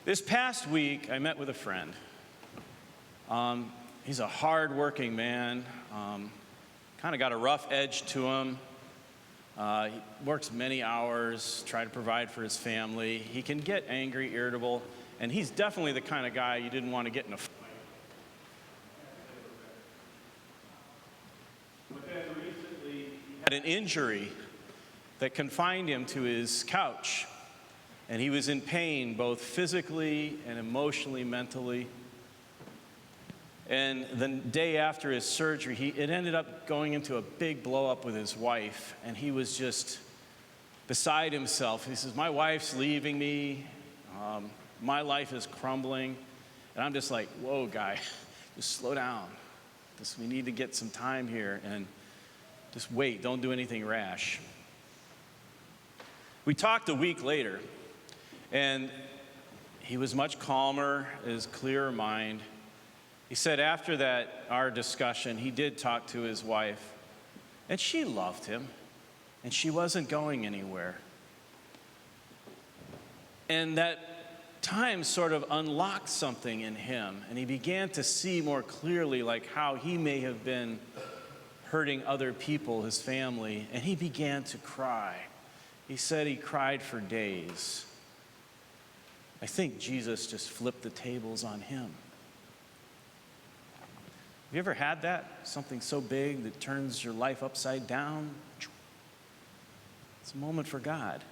This past week, I met with a friend. He's a hard-working man, kind of got a rough edge to him. He works many hours, try to provide for his family. He can get angry, irritable, and he's definitely the kind of guy you didn't want to get in a fight. But then recently, he had an injury that confined him to his couch. And he was in pain, both physically and emotionally, mentally. And the day after his surgery, it ended up going into a big blow-up with his wife. And he was just beside himself. He says, my wife's leaving me. My life is crumbling. And I'm just like, whoa, guy, just slow down. We need to get some time here. And just wait, don't do anything rash. We talked a week later. And he was much calmer, his clearer mind. He said after that, our discussion, he did talk to his wife, and she loved him, and she wasn't going anywhere. And that time sort of unlocked something in him, and he began to see more clearly like how he may have been hurting other people, his family, and he began to cry. He said he cried for days. I think Jesus just flipped the tables on him. Have you ever had that? Something so big that turns your life upside down? It's a moment for God.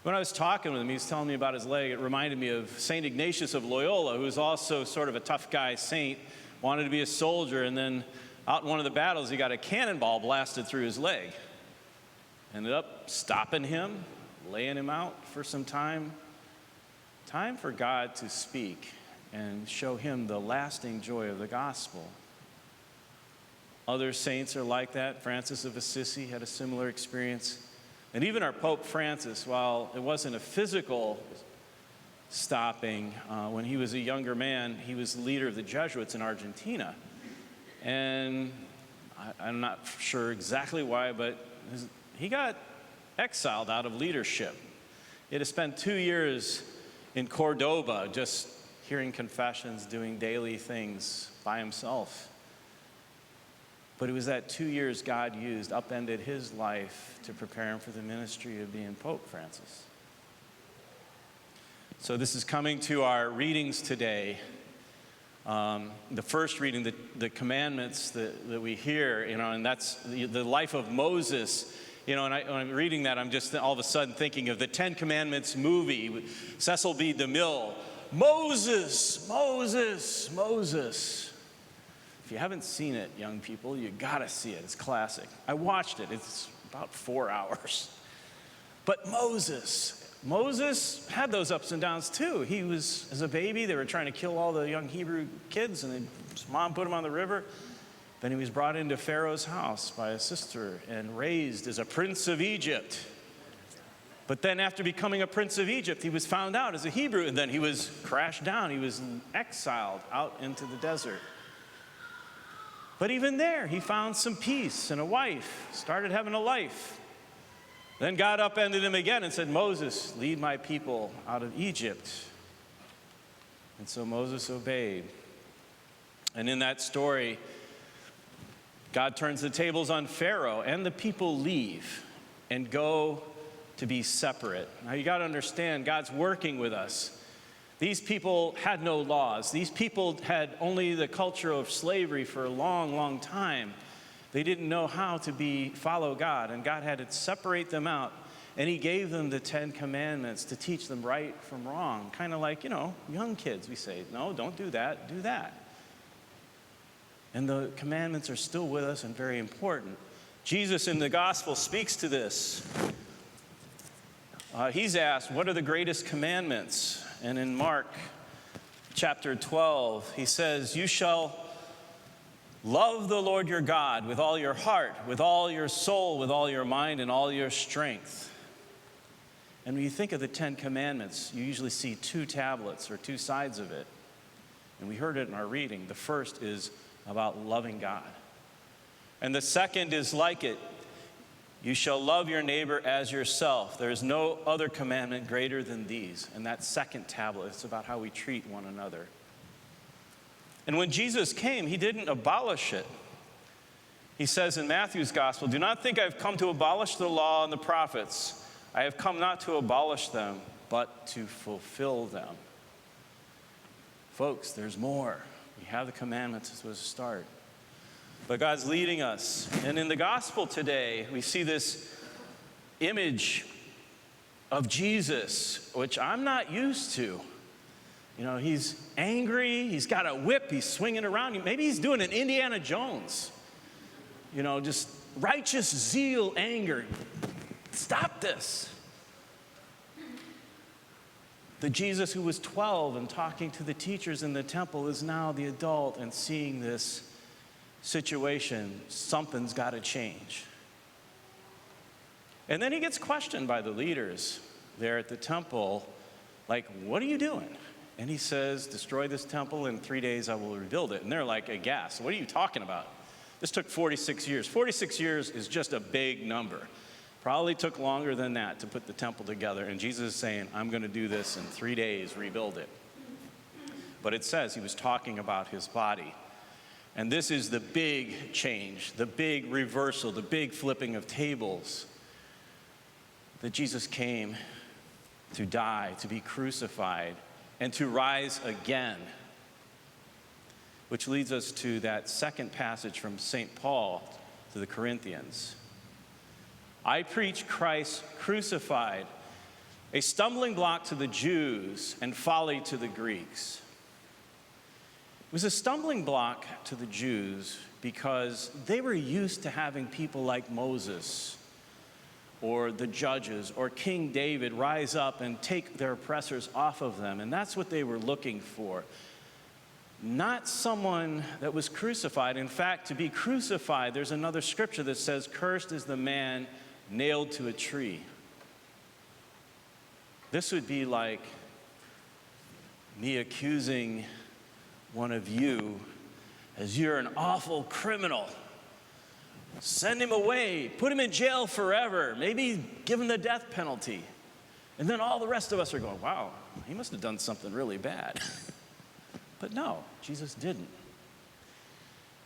When I was talking with him, he was telling me about his leg. It reminded me of St. Ignatius of Loyola, who was also sort of a tough guy saint, wanted to be a soldier, and then out in one of the battles, he got a cannonball blasted through his leg. Ended up stopping him, laying him out for some time. Time for God to speak and show him the lasting joy of the gospel. Other saints are like that. Francis of Assisi had a similar experience. And even our Pope Francis, while it wasn't a physical stopping, when he was a younger man, he was the leader of the Jesuits in Argentina. And I'm not sure exactly why, but he got exiled out of leadership. He had to spend 2 years in Cordoba, just hearing confessions, doing daily things by himself. But it was that 2 years God used, upended his life to prepare him for the ministry of being Pope Francis. So this is coming to our readings today. The first reading, the commandments that we hear, and that's the life of Moses. And when I'm reading that, I'm just all of a sudden thinking of the Ten Commandments movie with Cecil B. DeMille. Moses, Moses, Moses. If you haven't seen it, young people, you gotta see it. It's classic. I watched it. It's about 4 hours. But Moses had those ups and downs too. He was, as a baby, they were trying to kill all the young Hebrew kids, and his mom put him on the river. Then he was brought into Pharaoh's house by a sister and raised as a prince of Egypt. But then after becoming a prince of Egypt, he was found out as a Hebrew, and then he was crashed down. He was exiled out into the desert. But even there, he found some peace and a wife, started having a life. Then God upended him again and said, Moses, lead my people out of Egypt. And so Moses obeyed. And in that story, God turns the tables on Pharaoh, and the people leave and go to be separate. Now you got to understand, God's working with us. These people had no laws. These people had only the culture of slavery for a long, long time. They didn't know how to follow God, and God had to separate them out. And he gave them the 10 Commandments to teach them right from wrong. Kind of like, young kids, we say, no, don't do that, do that. And the commandments are still with us and very important. Jesus in the gospel speaks to this. He's asked, what are the greatest commandments? And in Mark chapter 12, he says, you shall love the Lord your God with all your heart, with all your soul, with all your mind, and all your strength. And when you think of the 10 Commandments, you usually see 2 tablets or 2 sides of it. And we heard it in our reading. The first is about loving God. And the second is like it. You shall love your neighbor as yourself. There is no other commandment greater than these. And that second tablet, it's about how we treat one another. And when Jesus came, he didn't abolish it. He says in Matthew's gospel, do not think I've come to abolish the law and the prophets. I have come not to abolish them, but to fulfill them. Folks, there's more. We have the commandments as a start. But God's leading us. And in the gospel today, we see this image of Jesus, which I'm not used to. You know, he's angry. He's got a whip. He's swinging around. Maybe he's doing an Indiana Jones. You know, just righteous zeal, anger. Stop this. The Jesus who was 12 and talking to the teachers in the temple is now the adult and seeing this situation. Something's got to change. And then he gets questioned by the leaders there at the temple, like, what are you doing? And he says, destroy this temple, in 3 days I will rebuild it. And they're like aghast. What are you talking about? This took 46 years. 46 years is just a big number. Probably took longer than that to put the temple together. And Jesus is saying, I'm going to do this in 3 days, rebuild it. But it says he was talking about his body. And this is the big change, the big reversal, the big flipping of tables. That Jesus came to die, to be crucified, and to rise again. Which leads us to that second passage from St. Paul to the Corinthians. I preach Christ crucified, a stumbling block to the Jews and folly to the Greeks. It was a stumbling block to the Jews because they were used to having people like Moses or the judges or King David rise up and take their oppressors off of them. And that's what they were looking for. Not someone that was crucified. In fact, to be crucified, there's another scripture that says, cursed is the man nailed to a tree. This would be like me accusing one of you as you're an awful criminal. Send him away, put him in jail forever, maybe give him the death penalty. And then all the rest of us are going, wow, he must have done something really bad. But no, Jesus didn't.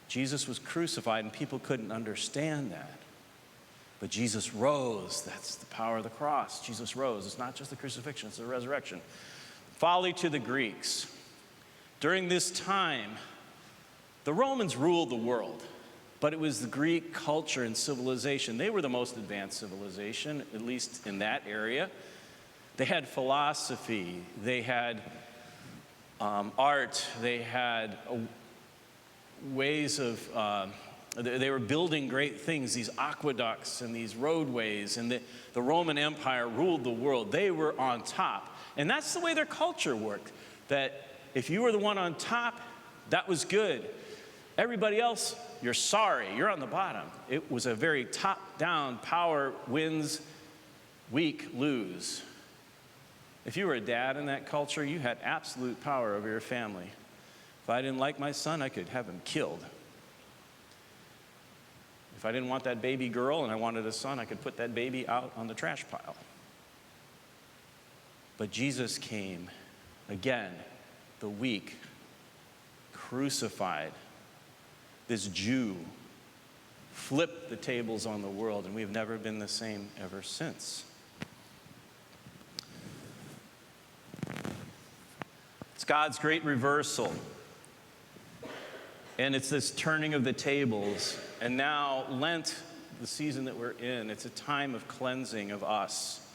Jesus was crucified and people couldn't understand that. But Jesus rose. That's the power of the cross. Jesus rose. It's not just the crucifixion, it's the resurrection. Folly to the Greeks. During this time, the Romans ruled the world, but it was the Greek culture and civilization. They were the most advanced civilization, at least in that area. They had philosophy, they had art, they had ways of, they were building great things, these aqueducts and these roadways, and the Roman Empire ruled the world. They were on top. And that's the way their culture worked, that if you were the one on top, that was good. Everybody else, you're sorry, you're on the bottom. It was a very top-down, power wins, weak lose. If you were a dad in that culture, you had absolute power over your family. If I didn't like my son, I could have him killed. If I didn't want that baby girl and I wanted a son, I could put that baby out on the trash pile. But Jesus came, again, the weak, crucified. This Jew flipped the tables on the world, and we've never been the same ever since. It's God's great reversal. And it's this turning of the tables. And now Lent, the season that we're in, it's a time of cleansing of us.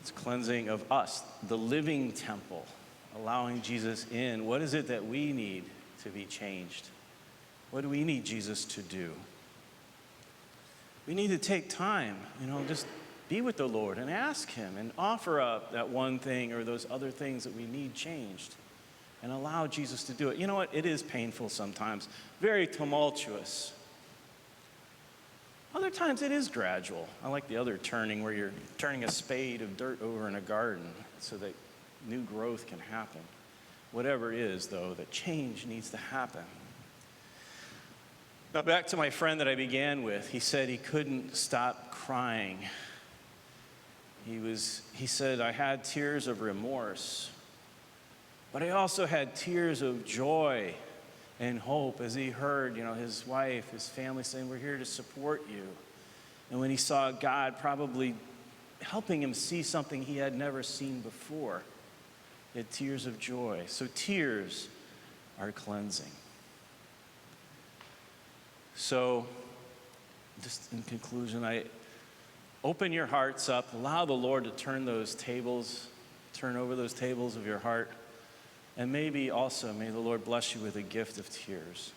It's cleansing of us, the living temple, allowing Jesus in. What is it that we need to be changed? What do we need Jesus to do? We need to take time, just be with the Lord and ask him and offer up that one thing or those other things that we need changed and allow Jesus to do it. You know what? It is painful sometimes, very tumultuous. Other times it is gradual. I like the other turning where you're turning a spade of dirt over in a garden so that new growth can happen. Whatever it is, though, that change needs to happen. Now, back to my friend that I began with. He said he couldn't stop crying. He said, I had tears of remorse, but I also had tears of joy and hope as he heard, his wife, his family saying, we're here to support you. And when he saw God probably helping him see something he had never seen before, he had tears of joy. So tears are cleansing. So, just in conclusion, open your hearts up. Allow the Lord to turn over those tables of your heart. And maybe also, may the Lord bless you with a gift of tears.